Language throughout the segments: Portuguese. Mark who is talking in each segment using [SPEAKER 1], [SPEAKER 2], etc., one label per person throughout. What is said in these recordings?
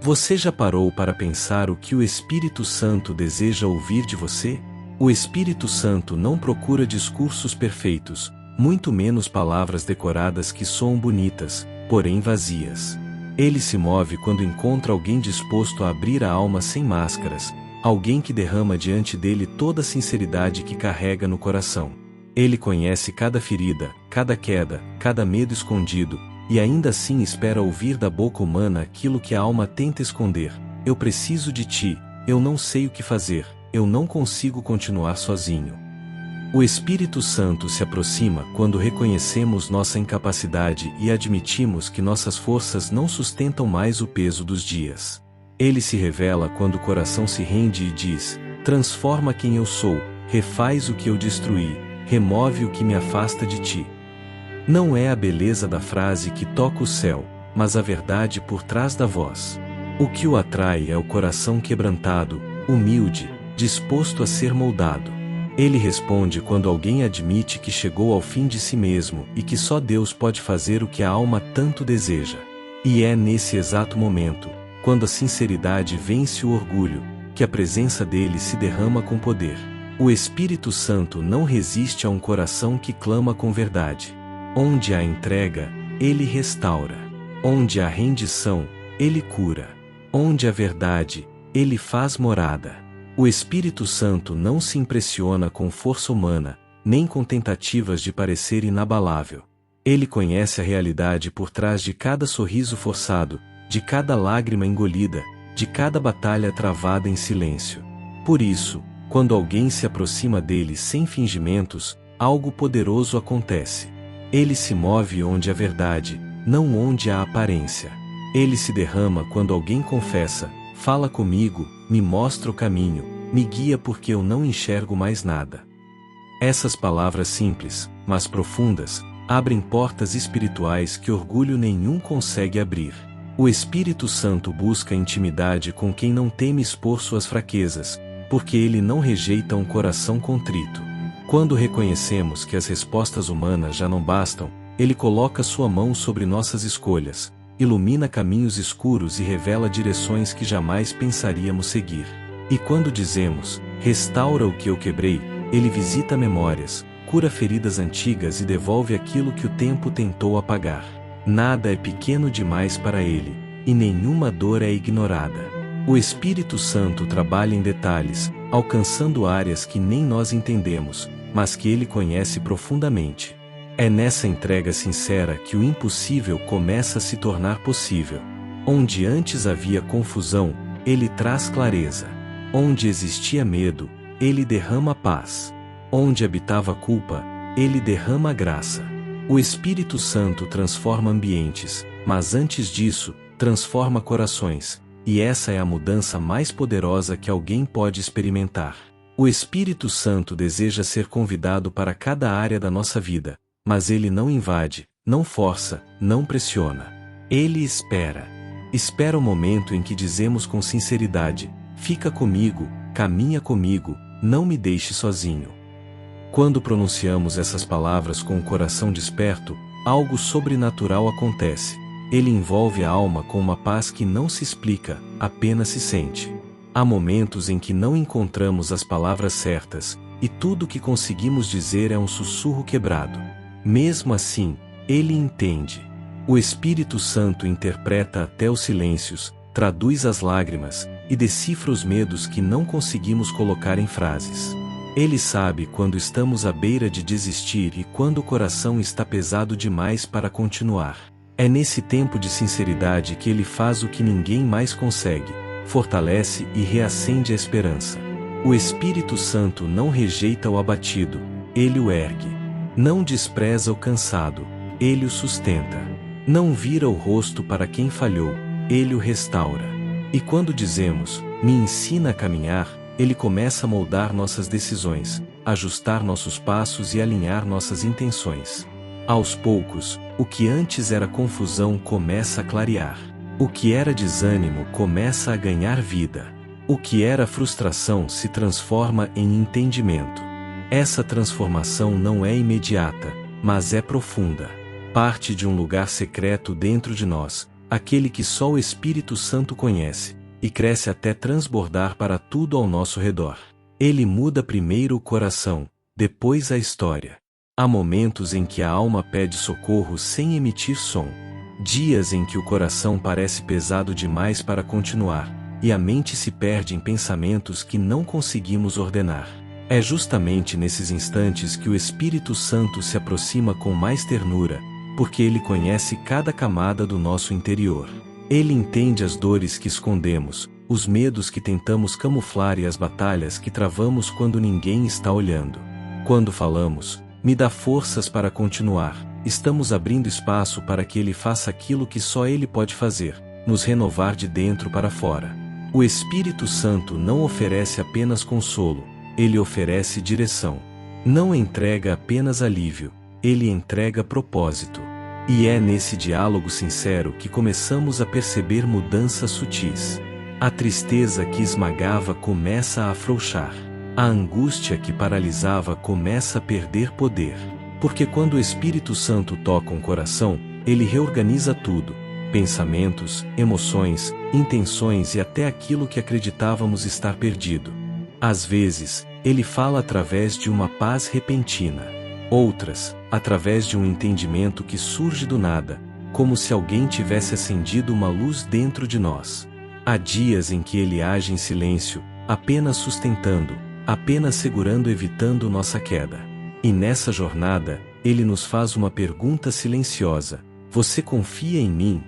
[SPEAKER 1] Você já parou para pensar o que o Espírito Santo deseja ouvir de você? O Espírito Santo não procura discursos perfeitos, muito menos palavras decoradas que soam bonitas, porém vazias. Ele se move quando encontra alguém disposto a abrir a alma sem máscaras, alguém que derrama diante dele toda a sinceridade que carrega no coração. Ele conhece cada ferida, cada queda, cada medo escondido, e ainda assim espera ouvir da boca humana aquilo que a alma tenta esconder. Eu preciso de ti, eu não sei o que fazer, eu não consigo continuar sozinho. O Espírito Santo se aproxima quando reconhecemos nossa incapacidade e admitimos que nossas forças não sustentam mais o peso dos dias. Ele se revela quando o coração se rende e diz: transforma quem eu sou, refaz o que eu destruí, remove o que me afasta de ti. Não é a beleza da frase que toca o céu, mas a verdade por trás da voz. O que o atrai é o coração quebrantado, humilde, disposto a ser moldado. Ele responde quando alguém admite que chegou ao fim de si mesmo e que só Deus pode fazer o que a alma tanto deseja. E é nesse exato momento, quando a sinceridade vence o orgulho, que a presença dele se derrama com poder. O Espírito Santo não resiste a um coração que clama com verdade. Onde há entrega, ele restaura. Onde há rendição, ele cura. Onde há verdade, ele faz morada. O Espírito Santo não se impressiona com força humana, nem com tentativas de parecer inabalável. Ele conhece a realidade por trás de cada sorriso forçado, de cada lágrima engolida, de cada batalha travada em silêncio. Por isso, quando alguém se aproxima dele sem fingimentos, algo poderoso acontece. Ele se move onde há verdade, não onde há aparência. Ele se derrama quando alguém confessa: fala comigo, me mostra o caminho, me guia porque eu não enxergo mais nada. Essas palavras simples, mas profundas, abrem portas espirituais que orgulho nenhum consegue abrir. O Espírito Santo busca intimidade com quem não teme expor suas fraquezas, porque ele não rejeita um coração contrito. Quando reconhecemos que as respostas humanas já não bastam, ele coloca sua mão sobre nossas escolhas, ilumina caminhos escuros e revela direções que jamais pensaríamos seguir. E quando dizemos: restaura o que eu quebrei, ele visita memórias, cura feridas antigas e devolve aquilo que o tempo tentou apagar. Nada é pequeno demais para ele, e nenhuma dor é ignorada. O Espírito Santo trabalha em detalhes, alcançando áreas que nem nós entendemos, mas que ele conhece profundamente. É nessa entrega sincera que o impossível começa a se tornar possível. Onde antes havia confusão, ele traz clareza. Onde existia medo, ele derrama paz. Onde habitava culpa, ele derrama graça. O Espírito Santo transforma ambientes, mas antes disso, transforma corações, e essa é a mudança mais poderosa que alguém pode experimentar. O Espírito Santo deseja ser convidado para cada área da nossa vida, mas ele não invade, não força, não pressiona. Ele espera. Espera o momento em que dizemos com sinceridade: fica comigo, caminha comigo, não me deixe sozinho. Quando pronunciamos essas palavras com o coração desperto, algo sobrenatural acontece. Ele envolve a alma com uma paz que não se explica, apenas se sente. Há momentos em que não encontramos as palavras certas, e tudo o que conseguimos dizer é um sussurro quebrado. Mesmo assim, ele entende. O Espírito Santo interpreta até os silêncios, traduz as lágrimas, e decifra os medos que não conseguimos colocar em frases. Ele sabe quando estamos à beira de desistir e quando o coração está pesado demais para continuar. É nesse tempo de sinceridade que ele faz o que ninguém mais consegue, fortalece e reacende a esperança. O Espírito Santo não rejeita o abatido, ele o ergue. Não despreza o cansado, ele o sustenta. Não vira o rosto para quem falhou, ele o restaura. E quando dizemos: me ensina a caminhar, ele começa a moldar nossas decisões, ajustar nossos passos e alinhar nossas intenções. Aos poucos, o que antes era confusão começa a clarear. O que era desânimo começa a ganhar vida. O que era frustração se transforma em entendimento. Essa transformação não é imediata, mas é profunda. Parte de um lugar secreto dentro de nós, aquele que só o Espírito Santo conhece, e cresce até transbordar para tudo ao nosso redor. Ele muda primeiro o coração, depois a história. Há momentos em que a alma pede socorro sem emitir som. Dias em que o coração parece pesado demais para continuar, e a mente se perde em pensamentos que não conseguimos ordenar. É justamente nesses instantes que o Espírito Santo se aproxima com mais ternura, porque ele conhece cada camada do nosso interior. Ele entende as dores que escondemos, os medos que tentamos camuflar e as batalhas que travamos quando ninguém está olhando. Quando falamos, "Me dá forças para continuar", estamos abrindo espaço para que ele faça aquilo que só ele pode fazer, nos renovar de dentro para fora. O Espírito Santo não oferece apenas consolo, ele oferece direção. Não entrega apenas alívio, ele entrega propósito. E é nesse diálogo sincero que começamos a perceber mudanças sutis. A tristeza que esmagava começa a afrouxar. A angústia que paralisava começa a perder poder. Porque quando o Espírito Santo toca um coração, ele reorganiza tudo: pensamentos, emoções, intenções e até aquilo que acreditávamos estar perdido. Às vezes, ele fala através de uma paz repentina. Outras, através de um entendimento que surge do nada, como se alguém tivesse acendido uma luz dentro de nós. Há dias em que ele age em silêncio, apenas sustentando, apenas segurando, evitando nossa queda. E nessa jornada, ele nos faz uma pergunta silenciosa: "Você confia em mim?"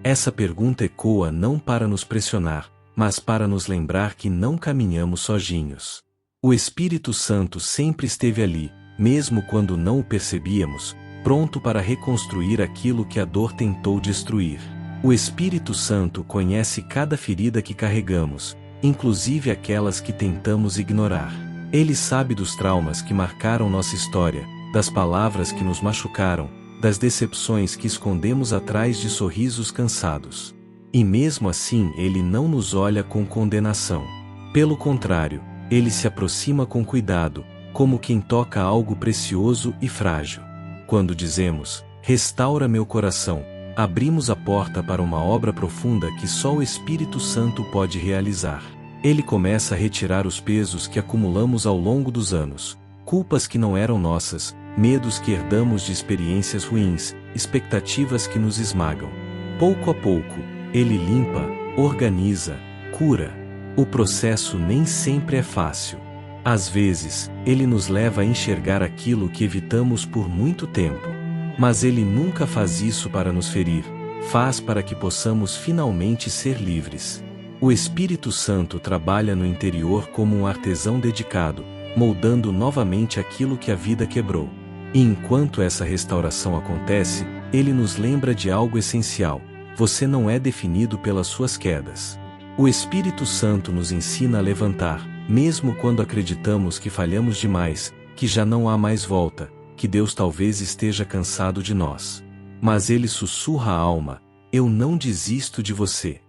[SPEAKER 1] Essa pergunta ecoa não para nos pressionar, mas para nos lembrar que não caminhamos sozinhos. O Espírito Santo sempre esteve ali, mesmo quando não o percebíamos, pronto para reconstruir aquilo que a dor tentou destruir. O Espírito Santo conhece cada ferida que carregamos, inclusive aquelas que tentamos ignorar. Ele sabe dos traumas que marcaram nossa história, das palavras que nos machucaram, das decepções que escondemos atrás de sorrisos cansados. E mesmo assim ele não nos olha com condenação. Pelo contrário, ele se aproxima com cuidado, como quem toca algo precioso e frágil. Quando dizemos, "Restaura meu coração", abrimos a porta para uma obra profunda que só o Espírito Santo pode realizar. Ele começa a retirar os pesos que acumulamos ao longo dos anos, culpas que não eram nossas, medos que herdamos de experiências ruins, expectativas que nos esmagam. Pouco a pouco, ele limpa, organiza, cura. O processo nem sempre é fácil. Às vezes, ele nos leva a enxergar aquilo que evitamos por muito tempo. Mas ele nunca faz isso para nos ferir, faz para que possamos finalmente ser livres. O Espírito Santo trabalha no interior como um artesão dedicado, moldando novamente aquilo que a vida quebrou. E enquanto essa restauração acontece, ele nos lembra de algo essencial: você não é definido pelas suas quedas. O Espírito Santo nos ensina a levantar, mesmo quando acreditamos que falhamos demais, que já não há mais volta, que Deus talvez esteja cansado de nós. Mas ele sussurra à alma: "Eu não desisto de você."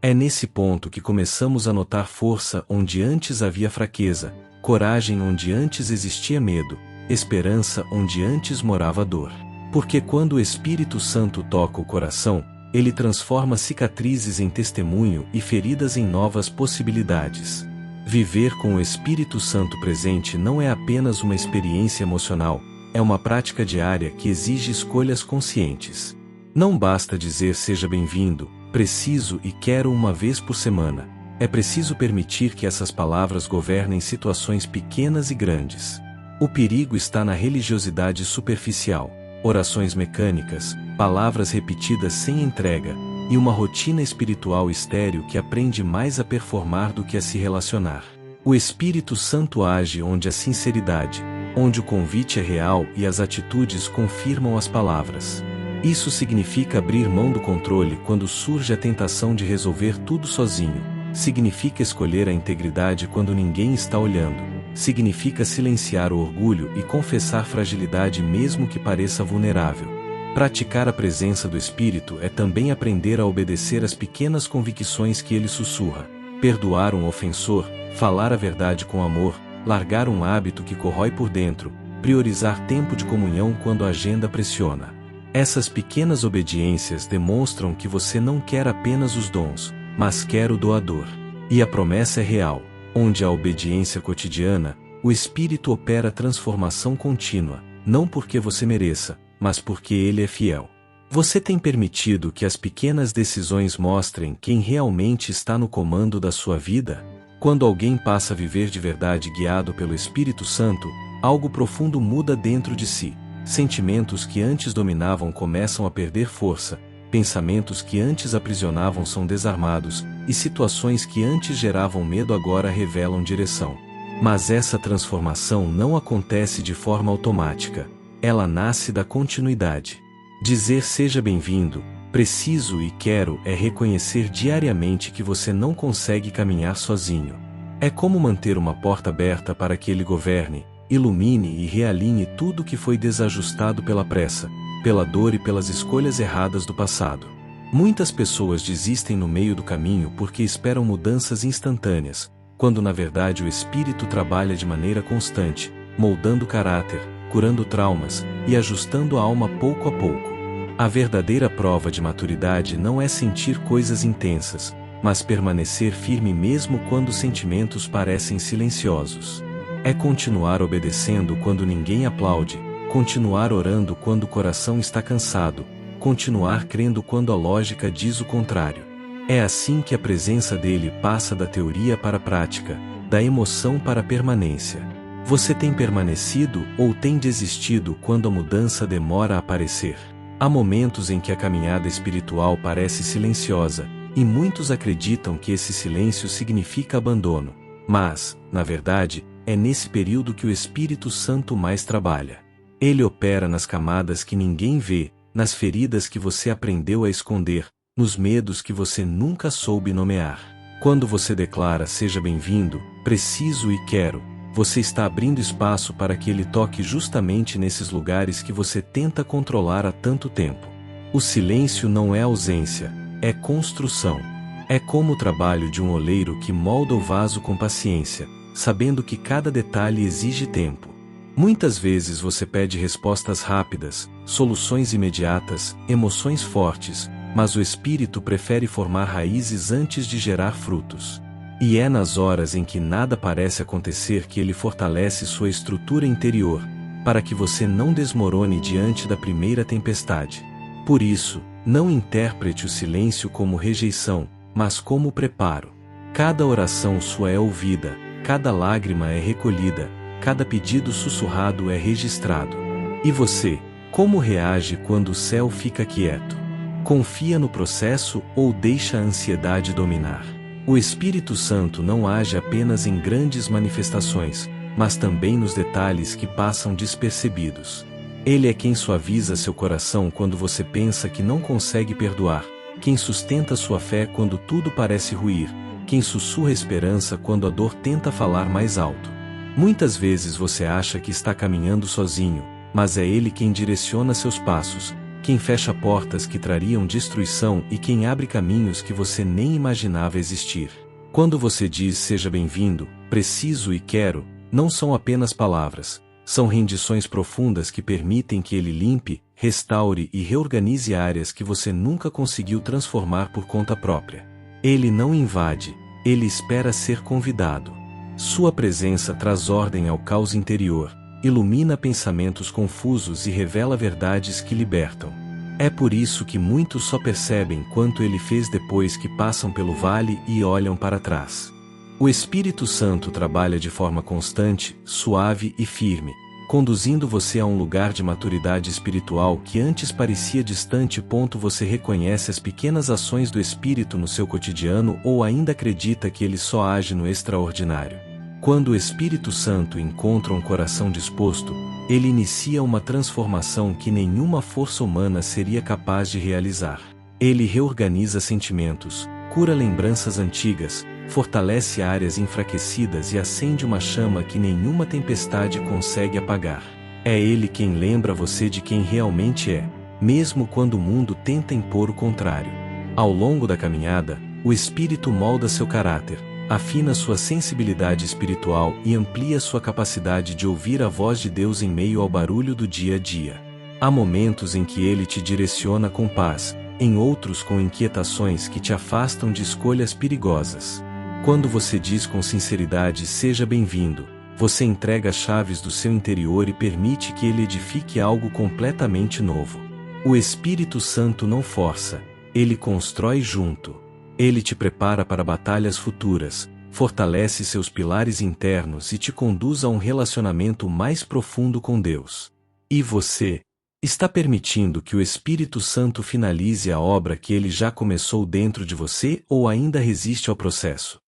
[SPEAKER 1] É nesse ponto que começamos a notar força onde antes havia fraqueza, coragem onde antes existia medo, esperança onde antes morava dor. Porque quando o Espírito Santo toca o coração, ele transforma cicatrizes em testemunho e feridas em novas possibilidades. Viver com o Espírito Santo presente não é apenas uma experiência emocional, é uma prática diária que exige escolhas conscientes. Não basta dizer "seja bem-vindo", "preciso" e "quero" uma vez por semana. É preciso permitir que essas palavras governem situações pequenas e grandes. O perigo está na religiosidade superficial, orações mecânicas, palavras repetidas sem entrega, e uma rotina espiritual estéril que aprende mais a performar do que a se relacionar. O Espírito Santo age onde a sinceridade, onde o convite é real e as atitudes confirmam as palavras. Isso significa abrir mão do controle quando surge a tentação de resolver tudo sozinho. Significa escolher a integridade quando ninguém está olhando. Significa silenciar o orgulho e confessar fragilidade mesmo que pareça vulnerável. Praticar a presença do Espírito é também aprender a obedecer às pequenas convicções que ele sussurra. Perdoar um ofensor, falar a verdade com amor, largar um hábito que corrói por dentro, priorizar tempo de comunhão quando a agenda pressiona. Essas pequenas obediências demonstram que você não quer apenas os dons, mas quer o doador. E a promessa é real, onde a obediência cotidiana, o Espírito opera transformação contínua, não porque você mereça, mas porque Ele é fiel. Você tem permitido que as pequenas decisões mostrem quem realmente está no comando da sua vida? Quando alguém passa a viver de verdade guiado pelo Espírito Santo, algo profundo muda dentro de si. Sentimentos que antes dominavam começam a perder força, pensamentos que antes aprisionavam são desarmados, e situações que antes geravam medo agora revelam direção. Mas essa transformação não acontece de forma automática. Ela nasce da continuidade. Dizer seja bem-vindo, preciso e quero é reconhecer diariamente que você não consegue caminhar sozinho. É como manter uma porta aberta para que Ele governe, ilumine e realinhe tudo que foi desajustado pela pressa, pela dor e pelas escolhas erradas do passado. Muitas pessoas desistem no meio do caminho porque esperam mudanças instantâneas, quando na verdade o Espírito trabalha de maneira constante, moldando o caráter, curando traumas e ajustando a alma pouco a pouco. A verdadeira prova de maturidade não é sentir coisas intensas, mas permanecer firme mesmo quando os sentimentos parecem silenciosos. É continuar obedecendo quando ninguém aplaude, continuar orando quando o coração está cansado, continuar crendo quando a lógica diz o contrário. É assim que a presença dele passa da teoria para a prática, da emoção para a permanência. Você tem permanecido ou tem desistido quando a mudança demora a aparecer? Há momentos em que a caminhada espiritual parece silenciosa, e muitos acreditam que esse silêncio significa abandono. Mas, na verdade, é nesse período que o Espírito Santo mais trabalha. Ele opera nas camadas que ninguém vê, nas feridas que você aprendeu a esconder, nos medos que você nunca soube nomear. Quando você declara seja bem-vindo, preciso e quero, você está abrindo espaço para que Ele toque justamente nesses lugares que você tenta controlar há tanto tempo. O silêncio não é ausência, é construção. É como o trabalho de um oleiro que molda o vaso com paciência, sabendo que cada detalhe exige tempo. Muitas vezes você pede respostas rápidas, soluções imediatas, emoções fortes, mas o Espírito prefere formar raízes antes de gerar frutos. E é nas horas em que nada parece acontecer que Ele fortalece sua estrutura interior, para que você não desmorone diante da primeira tempestade. Por isso, não interprete o silêncio como rejeição, mas como preparo. Cada oração sua é ouvida, cada lágrima é recolhida, cada pedido sussurrado é registrado. E você, como reage quando o céu fica quieto? Confia no processo ou deixa a ansiedade dominar? O Espírito Santo não age apenas em grandes manifestações, mas também nos detalhes que passam despercebidos. Ele é quem suaviza seu coração quando você pensa que não consegue perdoar, quem sustenta sua fé quando tudo parece ruir, quem sussurra esperança quando a dor tenta falar mais alto. Muitas vezes você acha que está caminhando sozinho, mas é Ele quem direciona seus passos, quem fecha portas que trariam destruição e quem abre caminhos que você nem imaginava existir. Quando você diz seja bem-vindo, preciso e quero, não são apenas palavras, são rendições profundas que permitem que Ele limpe, restaure e reorganize áreas que você nunca conseguiu transformar por conta própria. Ele não invade, Ele espera ser convidado. Sua presença traz ordem ao caos interior, ilumina pensamentos confusos e revela verdades que libertam. É por isso que muitos só percebem quanto Ele fez depois que passam pelo vale e olham para trás. O Espírito Santo trabalha de forma constante, suave e firme, conduzindo você a um lugar de maturidade espiritual que antes parecia distante. Você reconhece as pequenas ações do Espírito no seu cotidiano ou ainda acredita que Ele só age no extraordinário. Quando o Espírito Santo encontra um coração disposto, Ele inicia uma transformação que nenhuma força humana seria capaz de realizar. Ele reorganiza sentimentos, cura lembranças antigas, fortalece áreas enfraquecidas e acende uma chama que nenhuma tempestade consegue apagar. É Ele quem lembra você de quem realmente é, mesmo quando o mundo tenta impor o contrário. Ao longo da caminhada, o Espírito molda seu caráter, afina sua sensibilidade espiritual e amplia sua capacidade de ouvir a voz de Deus em meio ao barulho do dia a dia. Há momentos em que ele te direciona com paz, em outros com inquietações que te afastam de escolhas perigosas. Quando você diz com sinceridade "seja bem-vindo", você entrega as chaves do seu interior e permite que ele edifique algo completamente novo. O Espírito Santo não força, ele constrói junto. Ele te prepara para batalhas futuras, fortalece seus pilares internos e te conduz a um relacionamento mais profundo com Deus. E você? Está permitindo que o Espírito Santo finalize a obra que ele já começou dentro de você ou ainda resiste ao processo?